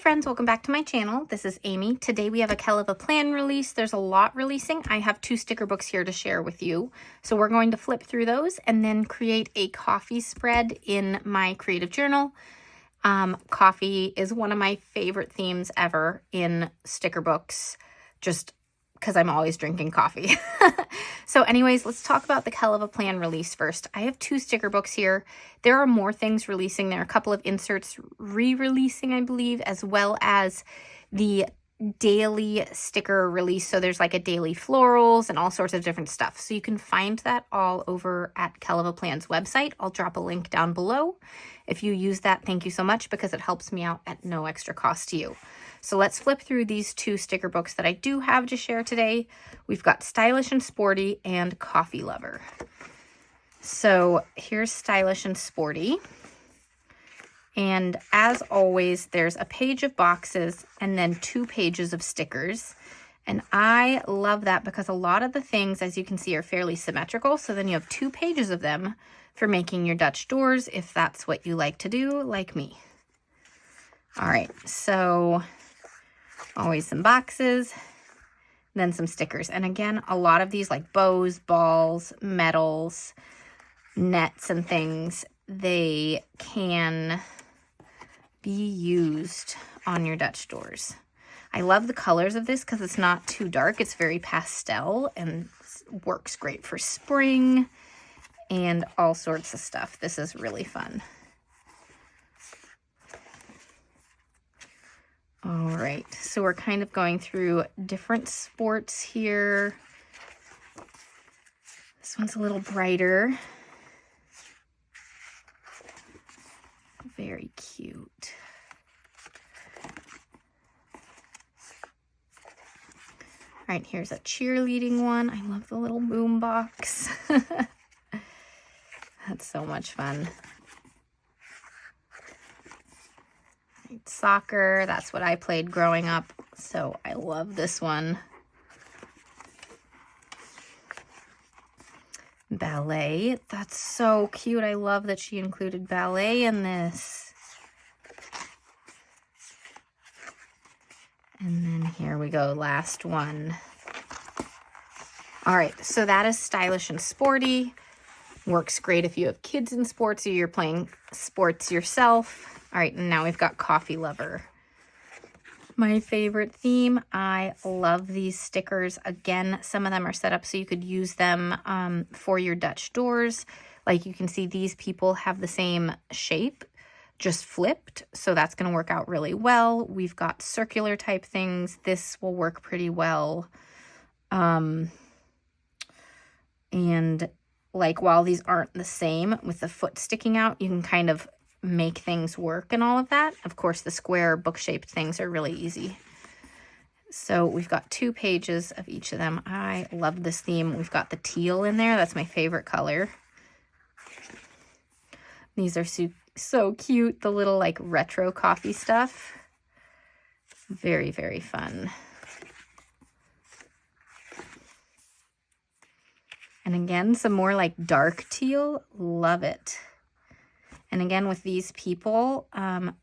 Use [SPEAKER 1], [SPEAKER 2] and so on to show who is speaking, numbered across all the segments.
[SPEAKER 1] friends, welcome back to my channel. This is Amy. Today we have a Kell-of-a-Plan release. There's a lot releasing. I have 2 sticker books here to share with you. So we're going to flip through those and then create a coffee spread in my creative journal. Coffee is one of my favorite themes ever in sticker books, just because I'm always drinking coffee. So anyways, let's talk about the Kell-of-a-Plan release first. I have 2 sticker books here. There are more things releasing. There are a couple of inserts re-releasing, I believe, as well as the daily sticker release. So there's like a daily florals and all sorts of different stuff. So you can find that all over at Kell-of-a-Plan's website. I'll drop a link down below. If you use that, thank you so much because it helps me out at no extra cost to you. So let's flip through these 2 sticker books that I do have to share today. We've got Stylish and Sporty and Coffee Lover. So here's Stylish and Sporty. And as always, there's a page of boxes and then 2 pages of stickers. And I love that because a lot of the things, as you can see, are fairly symmetrical. So then you have 2 pages of them for making your Dutch doors, if that's what you like to do, like me. All right, so always some boxes, then some stickers. And again, a lot of these like bows, balls, medals, nets and things, they can be used on your Dutch doors. I love the colors of this because it's not too dark. It's very pastel and works great for spring and all sorts of stuff. This is really fun. All right, so we're kind of going through different sports here. This one's a little brighter. Very cute. All right, here's a cheerleading one. I love the little boom box. That's so much fun. Soccer, that's what I played growing up, so I love this one. Ballet, that's so cute. I love that she included ballet in this. And then here we go, last one. All right, so that is Stylish and Sporty. Works great if you have kids in sports or you're playing sports yourself. All right, and now we've got Coffee Lover. My favorite theme. I love these stickers. Again, some of them are set up so you could use them for your Dutch doors. Like you can see, these people have the same shape, just flipped. So that's going to work out really well. We've got circular type things. This will work pretty well. And like while these aren't the same with the foot sticking out, you can kind of make things work and all of that. Of course, the square book-shaped things are really easy. So we've got 2 pages of each of them. I love this theme. We've got the teal in there. That's my favorite color. These are so cute. The little like retro coffee stuff. Very, very fun. And again, some more like dark teal. Love it. And again, with these people,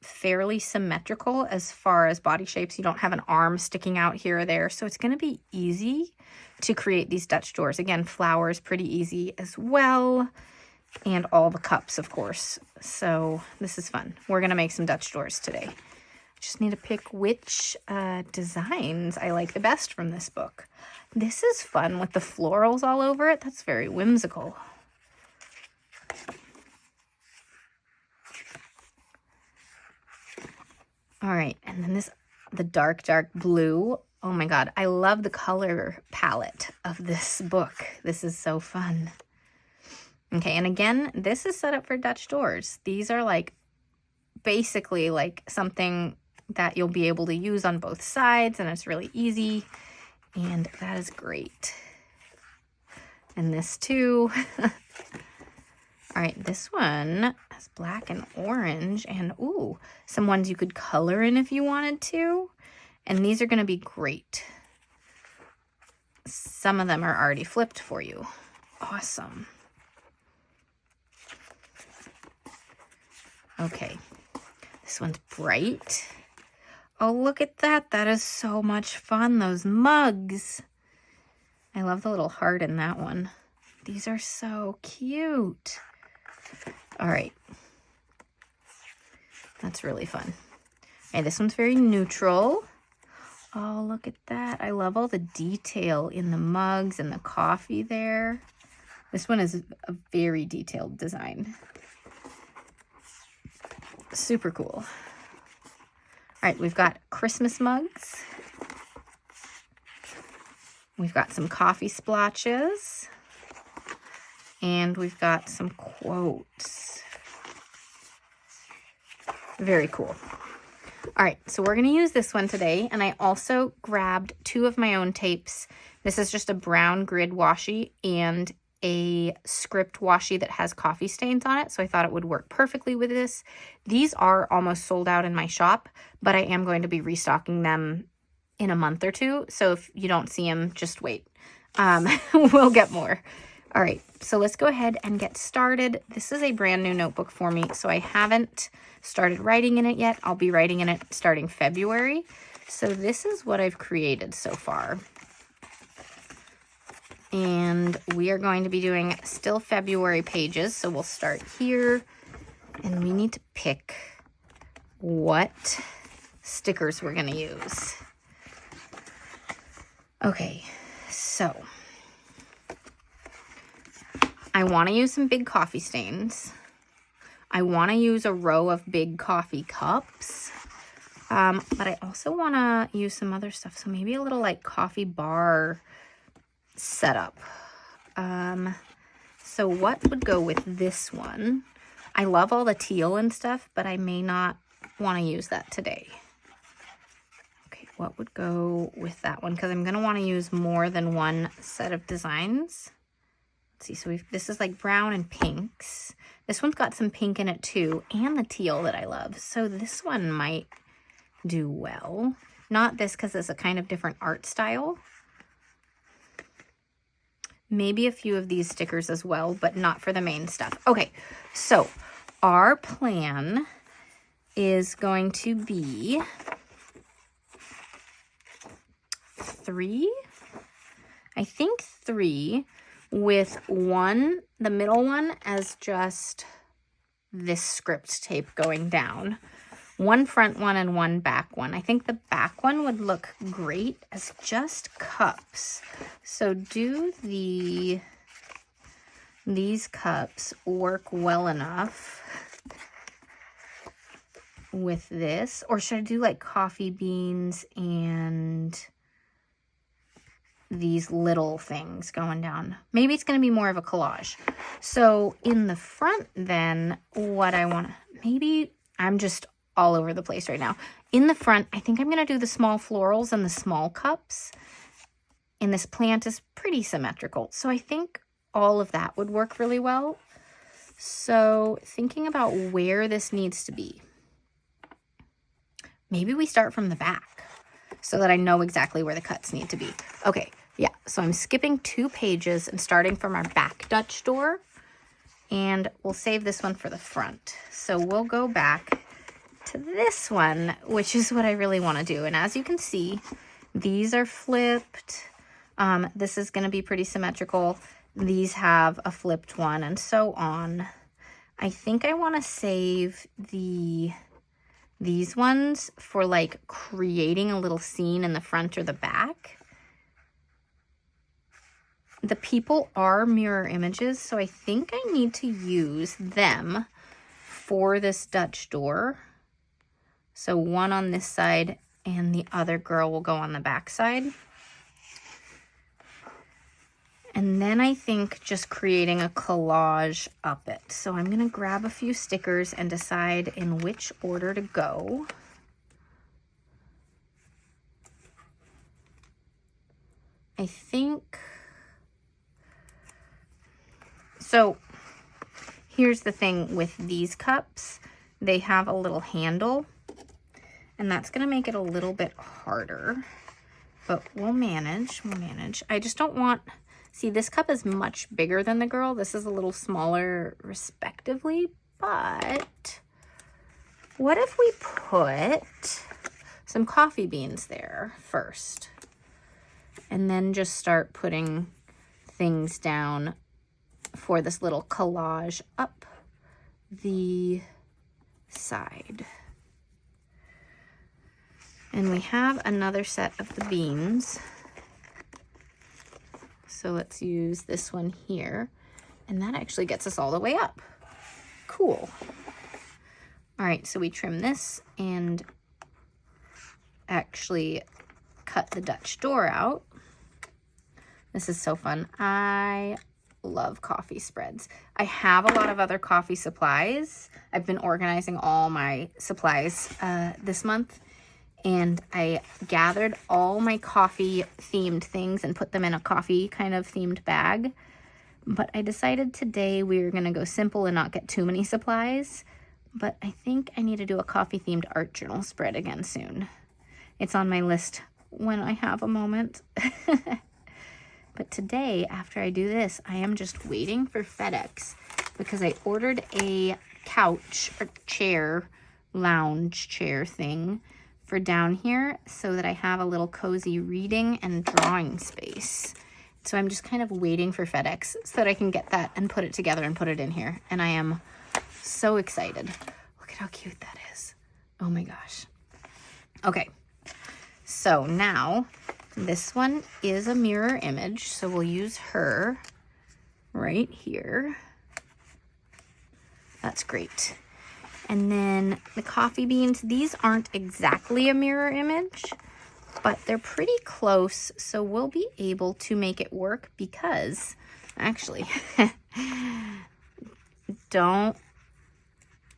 [SPEAKER 1] fairly symmetrical as far as body shapes. You don't have an arm sticking out here or there. So it's going to be easy to create these Dutch doors. Again, flowers, pretty easy as well. And all the cups, of course. So this is fun. We're going to make some Dutch doors today. Just need to pick which designs I like the best from this book. This is fun with the florals all over it. That's very whimsical. All right, and then the dark blue. Oh my God, I love the color palette of this book. This is so fun. Okay, and again, this is set up for Dutch doors. These are like basically like something that you'll be able to use on both sides, and it's really easy, and that is great. And this too. All right, this one has black and orange and, ooh, some ones you could color in if you wanted to. And these are going to be great. Some of them are already flipped for you. Awesome. Okay, this one's bright. Oh, look at that. That is so much fun, those mugs. I love the little heart in that one. These are so cute. All right. That's really fun. Okay, this one's very neutral. Oh, look at that. I love all the detail in the mugs and the coffee there. This one is a very detailed design. Super cool. All right, we've got Christmas mugs. We've got some coffee splotches. And we've got some quotes. Very cool. All right, so we're going to use this one today. And I also grabbed 2 of my own tapes. This is just a brown grid washi and a script washi that has coffee stains on it. So I thought it would work perfectly with this. These are almost sold out in my shop, but I am going to be restocking them in a month or 2. So if you don't see them, just wait. We'll get more. All right, so let's go ahead and get started. This is a brand new notebook for me, so I haven't started writing in it yet. I'll be writing in it starting February. So this is what I've created so far. And we are going to be doing still February pages, so we'll start here. And we need to pick what stickers we're going to use. Okay, so I want to use some big coffee stains. I want to use a row of big coffee cups. But I also want to use some other stuff. So maybe a little like coffee bar setup. So what would go with this one? I love all the teal and stuff, but I may not want to use that today. Okay, what would go with that one? Because I'm going to want to use more than one set of designs. Let's see, so this is like brown and pinks. This one's got some pink in it too, and the teal that I love. So this one might do well. Not this because it's a kind of different art style. Maybe a few of these stickers as well, but not for the main stuff. Okay, so our plan is going to be 3. I think 3. With one, the middle one, as just this script tape going down. One front one and one back one. I think the back one would look great as just cups. So do these cups work well enough with this? Or should I do like coffee beans and these little things going down? Maybe it's going to be more of a collage. So in the front then, what I want to, maybe I'm just all over the place right now. In the front, I think I'm going to do the small florals and the small cups. And this plant is pretty symmetrical. So I think all of that would work really well. So thinking about where this needs to be. Maybe we start from the back so that I know exactly where the cuts need to be. Okay, yeah, so I'm skipping 2 pages and starting from our back Dutch door, and we'll save this one for the front. So we'll go back to this one, which is what I really want to do. And as you can see, these are flipped. This is going to be pretty symmetrical. These have a flipped one and so on. I think I want to save these ones for like creating a little scene in the front or the back. The people are mirror images, so I think I need to use them for this Dutch door. So one on this side and the other girl will go on the back side. And then I think just creating a collage up it. So I'm going to grab a few stickers and decide in which order to go. I think, so here's the thing with these cups. They have a little handle, and that's going to make it a little bit harder, but we'll manage, I just don't want, see, this cup is much bigger than the girl. This is a little smaller respectively, but what if we put some coffee beans there first. And then just start putting things down for this little collage up the side. And we have another set of the beans. So let's use this one here. And that actually gets us all the way up. Cool. All right, so we trim this and actually cut the Dutch door out. This is so fun. I love coffee spreads. I have a lot of other coffee supplies. I've been organizing all my supplies this month, and I gathered all my coffee themed things and put them in a coffee kind of themed bag. But I decided today we were gonna go simple and not get too many supplies. But I think I need to do a coffee themed art journal spread again soon. It's on my list when I have a moment. But today, after I do this, I am just waiting for FedEx because I ordered a couch or chair, lounge chair thing for down here so that I have a little cozy reading and drawing space. So I'm just kind of waiting for FedEx so that I can get that and put it together and put it in here. And I am so excited. Look at how cute that is. Oh my gosh. Okay, so now this one is a mirror image, so we'll use her right here. That's great. And then the coffee beans, these aren't exactly a mirror image, but they're pretty close, so we'll be able to make it work because, actually, don't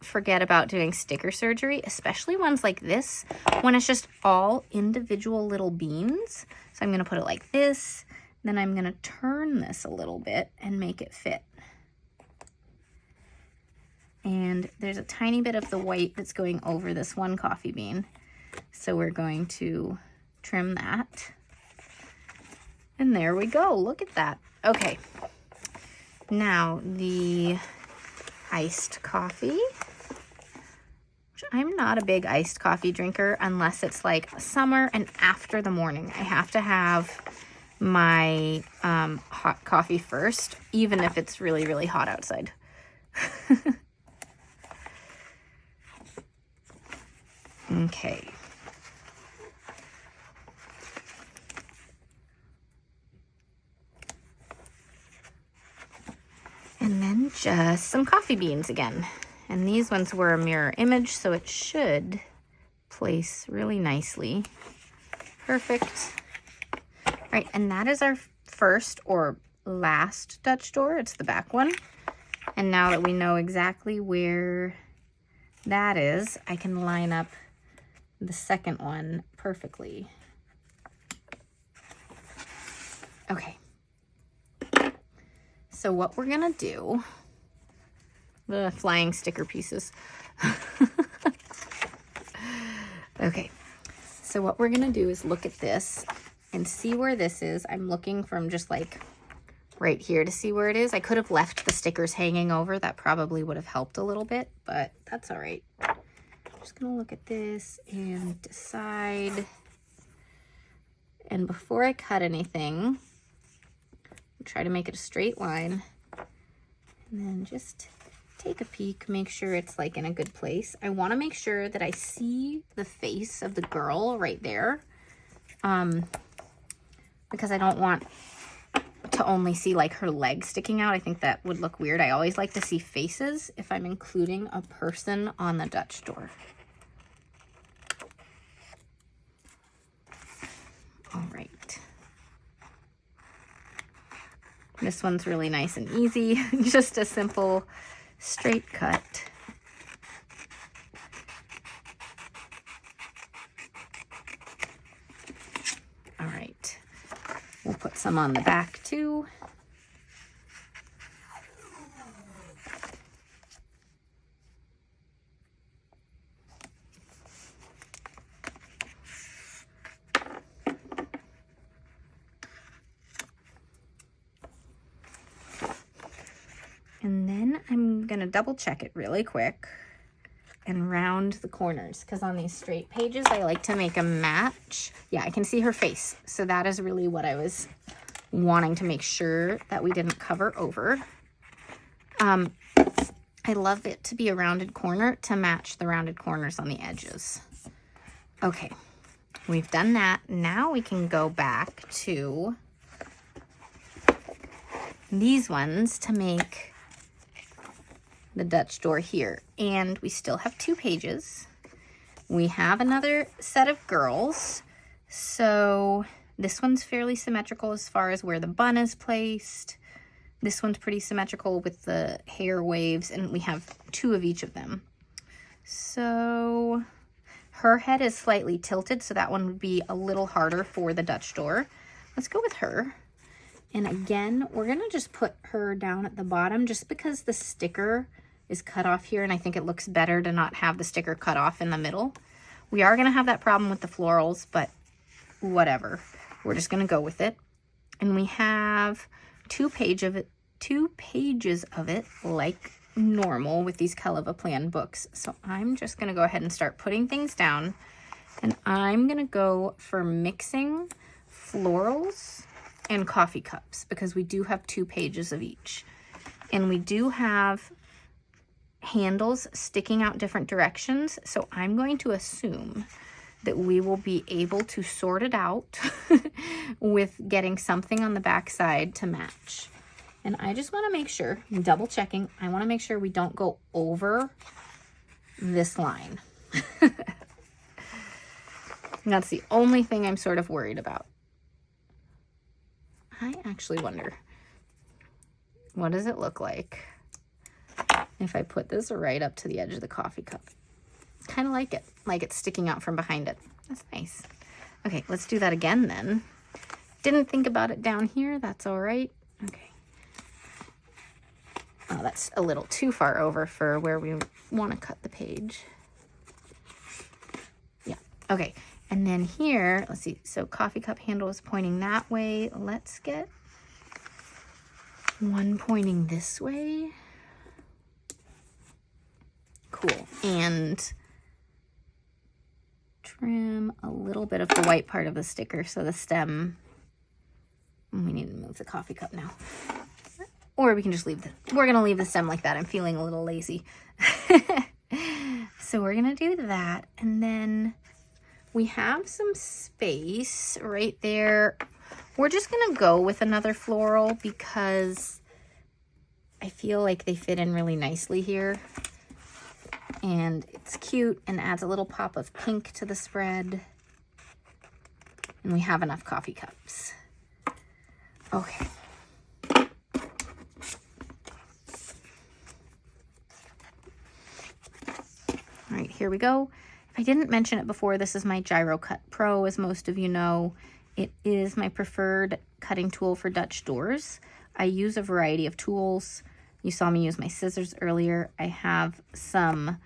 [SPEAKER 1] forget about doing sticker surgery, especially ones like this, when it's just all individual little beans. So I'm gonna put it like this, then I'm gonna turn this a little bit and make it fit. And there's a tiny bit of the white that's going over this one coffee bean. So we're going to trim that. And there we go, look at that. Okay, now the iced coffee. I'm not a big iced coffee drinker unless it's like summer and after the morning. I have to have my hot coffee first, even if it's really, really hot outside. Okay. And then just some coffee beans again. And these ones were a mirror image, so it should place really nicely. Perfect. All right, and that is our first or last Dutch door. It's the back one. And now that we know exactly where that is, I can line up the second one perfectly. Okay. So what we're gonna do, the flying sticker pieces. Okay, so what we're gonna do is look at this and see where this is. I'm looking from just like right here to see where it is. I could have left the stickers hanging over. That probably would have helped a little bit, but that's all right. I'm just gonna look at this and decide. And before I cut anything, try to make it a straight line, and then just take a peek, make sure it's like in a good place. I want to make sure that I see the face of the girl right there, because I don't want to only see like her leg sticking out. I think that would look weird. I always like to see faces if I'm including a person on the Dutch door. All right. This one's really nice and easy, just a simple straight cut. All right, we'll put some on the back too. And then I'm gonna double check it really quick. and round the corners, because on these straight pages, I like to make a match. Yeah, I can see her face. So that is really what I was wanting to make sure that we didn't cover over. I love it to be a rounded corner to match the rounded corners on the edges. Okay, we've done that. Now we can go back to these ones to make the Dutch door here. And we still have 2 pages. We have another set of girls. So this one's fairly symmetrical as far as where the bun is placed. This one's pretty symmetrical with the hair waves, and we have 2 of each of them. So her head is slightly tilted, so that one would be a little harder for the Dutch door. Let's go with her. And again, we're going to just put her down at the bottom just because the sticker is cut off here, and I think it looks better to not have the sticker cut off in the middle. We are going to have that problem with the florals, but whatever. We're just going to go with it. And we have 2 pages of it like normal with these kellofaplan books. So I'm just going to go ahead and start putting things down, and I'm going to go for mixing florals and coffee cups because we do have 2 pages of each, and we do have handles sticking out different directions. So I'm going to assume that we will be able to sort it out with getting something on the back side to match. And I just want to make sure, double checking, I want to make sure we don't go over this line. That's the only thing I'm sort of worried about. I actually wonder, what does it look like if I put this right up to the edge of the coffee cup? Kind of like it's sticking out from behind it. That's nice. Okay, let's do that again then. Didn't think about it down here. That's all right. Okay. Oh, that's a little too far over for where we want to cut the page. Yeah, okay. And then here, let's see. So coffee cup handle is pointing that way. Let's get one pointing this way. Cool. And trim a little bit of the white part of the sticker so the stem, we need to move the coffee cup now. Or we can just leave we're going to leave the stem like that. I'm feeling a little lazy. So we're going to do that. And then we have some space right there. We're just going to go with another floral because I feel like they fit in really nicely here. And it's cute and adds a little pop of pink to the spread. And we have enough coffee cups. Okay. All right, here we go. If I didn't mention it before, this is my Gyro Cut Pro, as most of you know. It is my preferred cutting tool for Dutch doors. I use a variety of tools. You saw me use my scissors earlier. I have some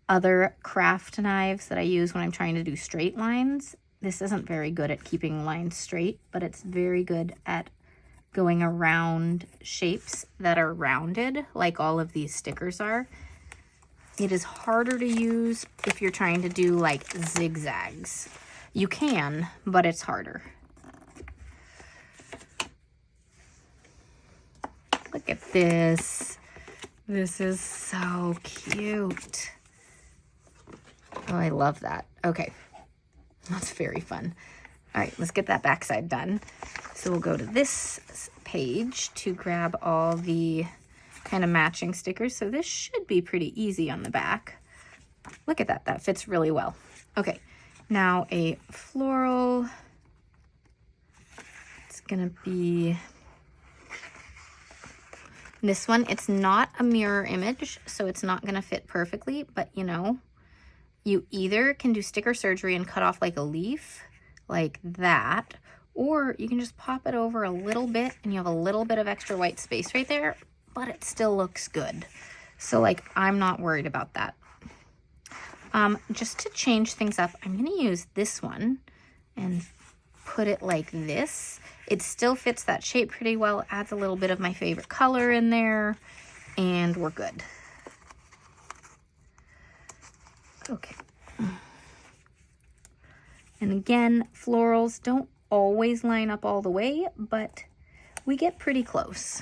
[SPEAKER 1] other craft knives that I use when I'm trying to do straight lines. This isn't very good at keeping lines straight, but it's very good at going around shapes that are rounded, like all of these stickers are. It is harder to use if you're trying to do like zigzags. You can, but it's harder. Look at this. This is so cute. Oh, I love that. Okay, that's very fun. All right, let's get that backside done. So we'll go to this page to grab all the kind of matching stickers. So this should be pretty easy on the back. Look at that, that fits really well. Okay, now a floral. It's gonna be this one. It's not a mirror image, so it's not gonna fit perfectly, but you know, you either can do sticker surgery and cut off like a leaf, like that, or you can just pop it over a little bit and you have a little bit of extra white space right there, but it still looks good. So like, I'm not worried about that. Just to change things up, I'm gonna use this one and put it like this. It still fits that shape pretty well, adds a little bit of my favorite color in there, and we're good. Okay. And again, florals don't always line up all the way, but we get pretty close.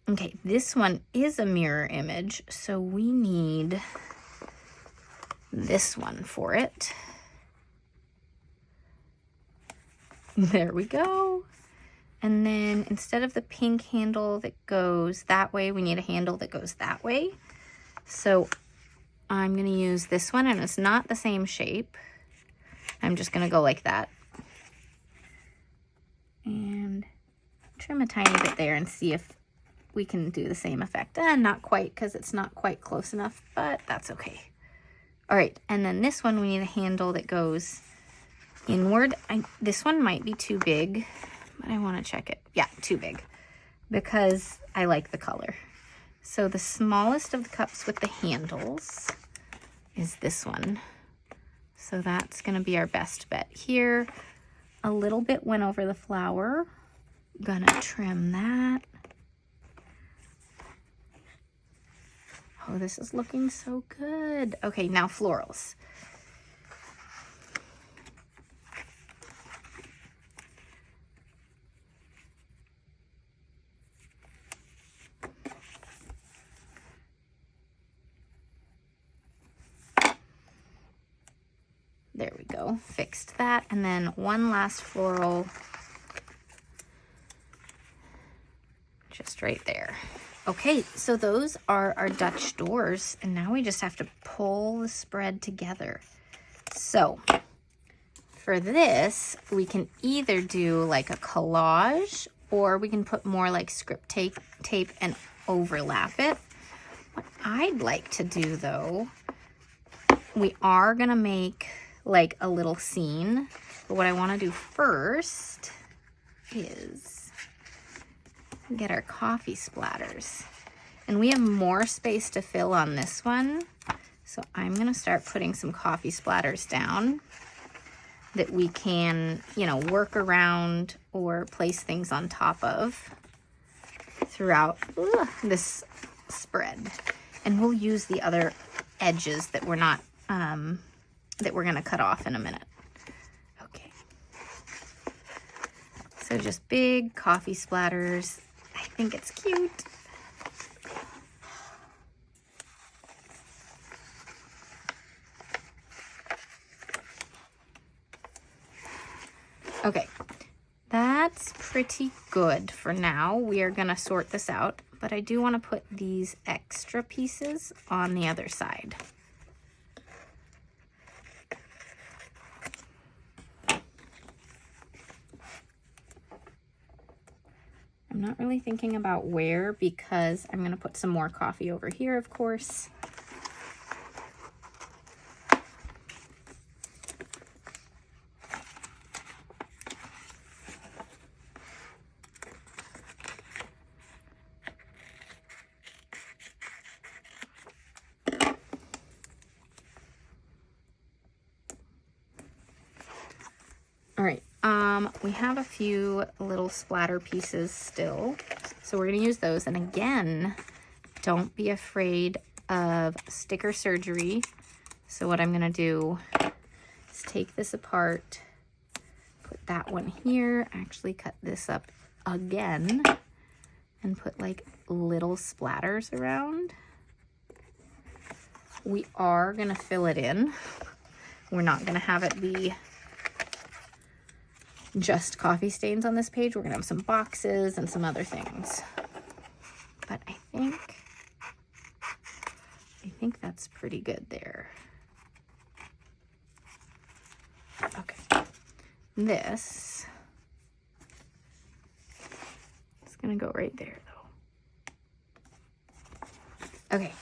[SPEAKER 1] Okay, this one is a mirror image, so we need this one for it. There we go. And then instead of the pink handle that goes that way, we need a handle that goes that way. So I'm going to use this one, and it's not the same shape. I'm just going to go like that. And trim a tiny bit there and see if we can do the same effect. Not quite, because it's not quite close enough, but that's okay. All right, and then this one, we need a handle that goes inward. This one might be too big, but I want to check it. Yeah, too big, because I like the color. So the smallest of the cups with the handles is this one. So that's going to be our best bet here. A little bit went over the flower. Gonna trim that. Oh, this is looking so good. Okay, now florals. There we go, fixed that. And then one last floral, just right there. Okay, so those are our Dutch doors, and now we just have to pull the spread together. So for this, we can either do like a collage, or we can put more like script tape and overlap it. What I'd like to do though, we are gonna make like a little scene, but what I want to do first is get our coffee splatters, and we have more space to fill on this one, so I'm gonna start putting some coffee splatters down that we can, you know, work around or place things on top of throughout this spread. And we'll use the other edges that we're not that we're gonna cut off in a minute. Okay, so just big coffee splatters. I think it's cute. Okay, that's pretty good for now. We are gonna sort this out, but I do want to put these extra pieces on the other side. I'm not really thinking about where, because I'm going to put some more coffee over here, of course. All right. We have a few little splatter pieces still, so we're going to use those. And again, don't be afraid of sticker surgery. So what I'm going to do is take this apart, put that one here, actually cut this up again, and put like little splatters around. We are going to fill it in. We're not going to have it be just coffee stains on this page. We're gonna have some boxes and some other things, but I think that's pretty good there. Okay, this is gonna go right there though. Okay,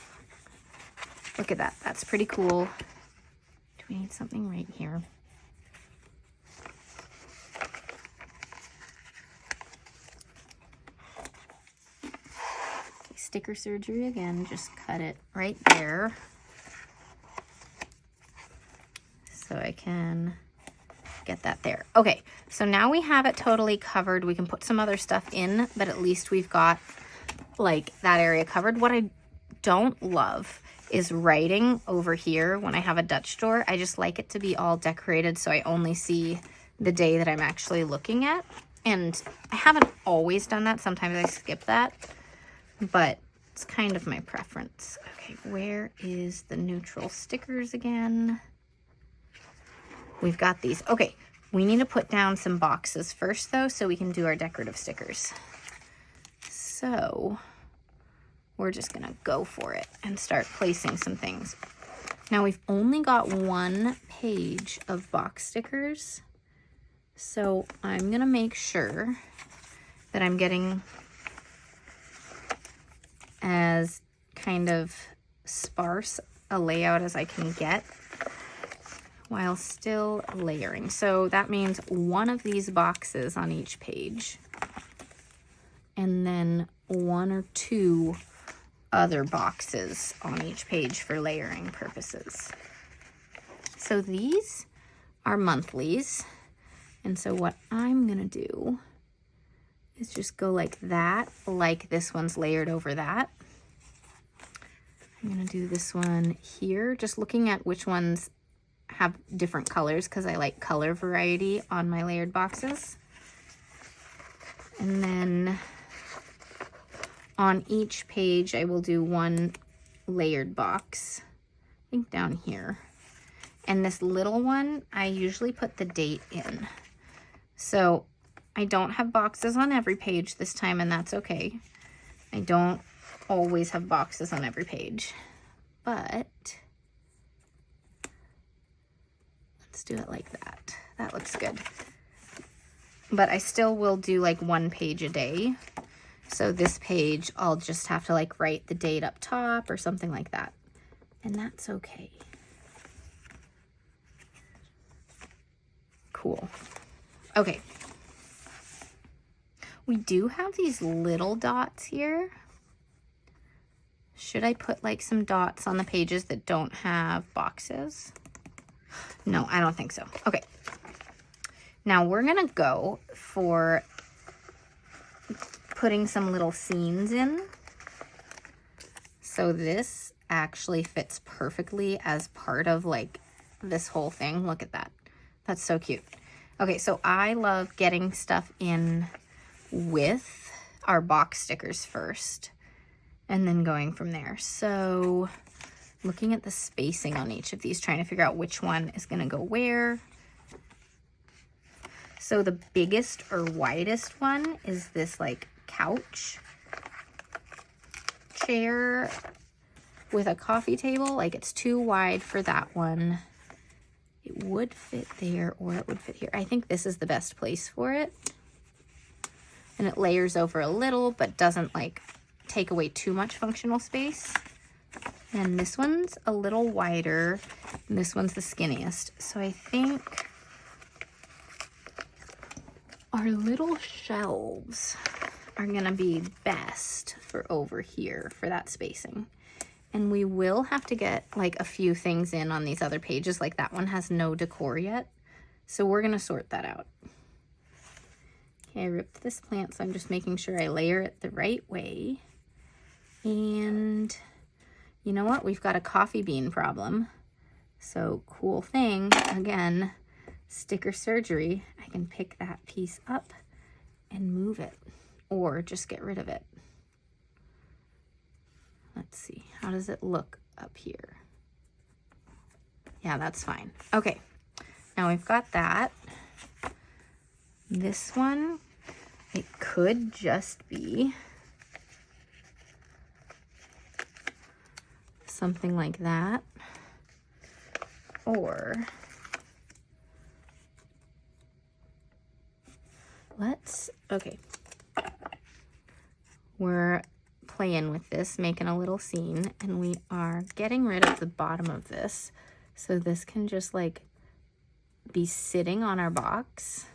[SPEAKER 1] look at that, that's pretty cool. Do we need something right here? Sticker surgery again, just cut it right there so I can get that there. Okay, so now we have it totally covered. We can put some other stuff in, but at least we've got like that area covered. What I don't love is writing over here when I have a Dutch door. I just like it to be all decorated so I only see the day that I'm actually looking at. And I haven't always done that. Sometimes I skip that, but it's kind of my preference. Okay, where is the neutral stickers again? We've got these. Okay, we need to put down some boxes first though so we can do our decorative stickers. So we're just gonna go for it and start placing some things. Now we've only got one page of box stickers, so I'm gonna make sure that I'm getting as kind of sparse a layout as I can get while still layering. So that means one of these boxes on each page, and then one or two other boxes on each page for layering purposes. So these are monthlies. And so what I'm gonna do is just go like that, like this one's layered over that. I'm gonna do this one here, just looking at which ones have different colors because I like color variety on my layered boxes. And then on each page, I will do one layered box, I think down here. And this little one, I usually put the date in. So I don't have boxes on every page this time, and that's okay. I don't always have boxes on every page, but let's do it like that. That looks good. But I still will do like one page a day. So this page, I'll just have to like write the date up top or something like that. And that's okay. Cool. Okay. We do have these little dots here. Should I put like some dots on the pages that don't have boxes? No, I don't think so. Okay. Now we're gonna go for putting some little scenes in. So this actually fits perfectly as part of like this whole thing. Look at that. That's so cute. Okay, so I love getting stuff in with our box stickers first and then going from there. So looking at the spacing on each of these, trying to figure out which one is gonna go where. So the biggest or widest one is this like couch chair with a coffee table. Like it's too wide for that one. It would fit there or it would fit here. I think this is the best place for it. And it layers over a little, but doesn't like take away too much functional space. And this one's a little wider, and this one's the skinniest. So I think our little shelves are gonna be best for over here for that spacing. And we will have to get like a few things in on these other pages, like that one has no decor yet. So we're gonna sort that out. Okay, I ripped this plant, so I'm just making sure I layer it the right way. And you know what? We've got a coffee bean problem. So cool thing, again, sticker surgery. I can pick that piece up and move it or just get rid of it. Let's see, how does it look up here? Yeah, that's fine. Okay, now we've got that. This one, it could just be something like that. Or okay. We're playing with this, making a little scene, and we are getting rid of the bottom of this. So this can just like be sitting on our box.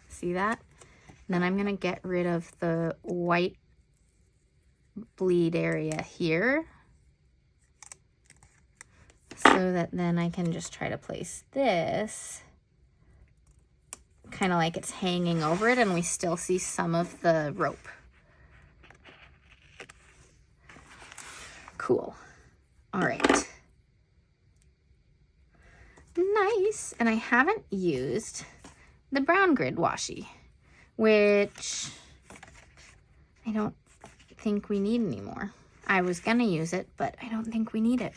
[SPEAKER 1] See that? And then I'm gonna get rid of the white bleed area here, so that then I can just try to place this kind of like it's hanging over it and we still see some of the rope. Cool. All right. Nice. And I haven't used the brown grid washi, which I don't think we need anymore. I was gonna use it, but I don't think we need it.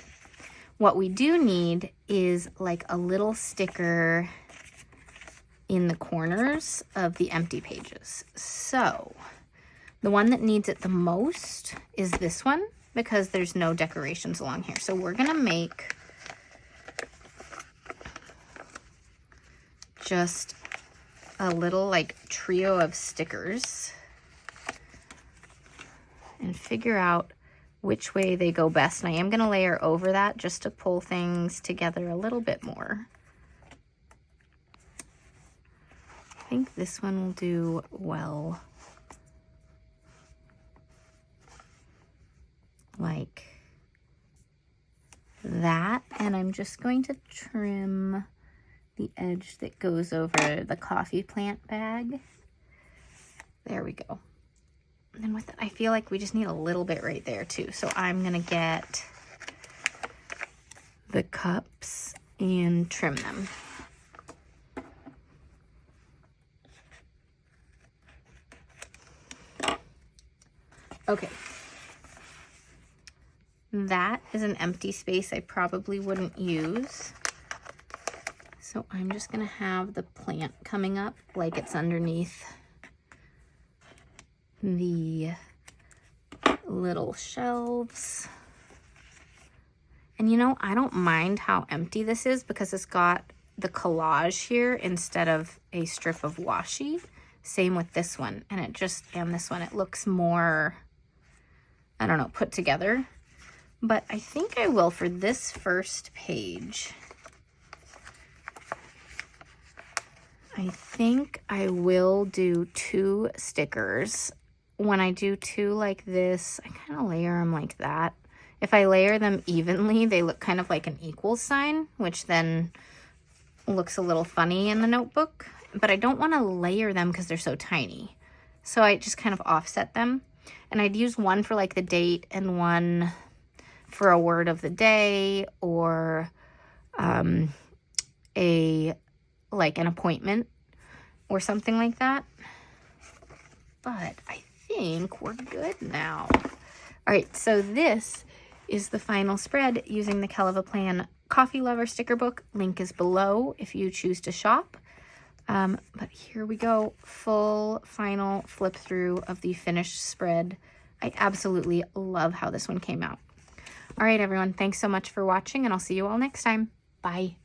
[SPEAKER 1] What we do need is like a little sticker in the corners of the empty pages. So the one that needs it the most is this one, because there's no decorations along here. So we're gonna make just a little like trio of stickers and figure out which way they go best. And I am gonna layer over that just to pull things together a little bit more. I think this one will do well. Like that. And I'm just going to trim the edge that goes over the coffee plant bag. There we go. And then with it, I feel like we just need a little bit right there too. So I'm gonna get the cups and trim them. Okay. That is an empty space I probably wouldn't use. So I'm just gonna have the plant coming up like it's underneath the little shelves. And you know, I don't mind how empty this is because it's got the collage here instead of a strip of washi. Same with this one. And this one, it looks more, I don't know, put together. But I think I will for this first page. I think I will do 2 stickers. When I do 2 like this, I kind of layer them like that. If I layer them evenly, they look kind of like an equal sign, which then looks a little funny in the notebook. But I don't want to layer them because they're so tiny. So I just kind of offset them. And I'd use one for like the date and one for a word of the day or like an appointment or something like that. But I think we're good now. All right, so this is the final spread using the kellofaplan Coffee Lover sticker book. Link is below if you choose to shop. But here we go, full final flip through of the finished spread. I absolutely love how this one came out. All right, everyone, thanks so much for watching, and I'll see you all next time. Bye.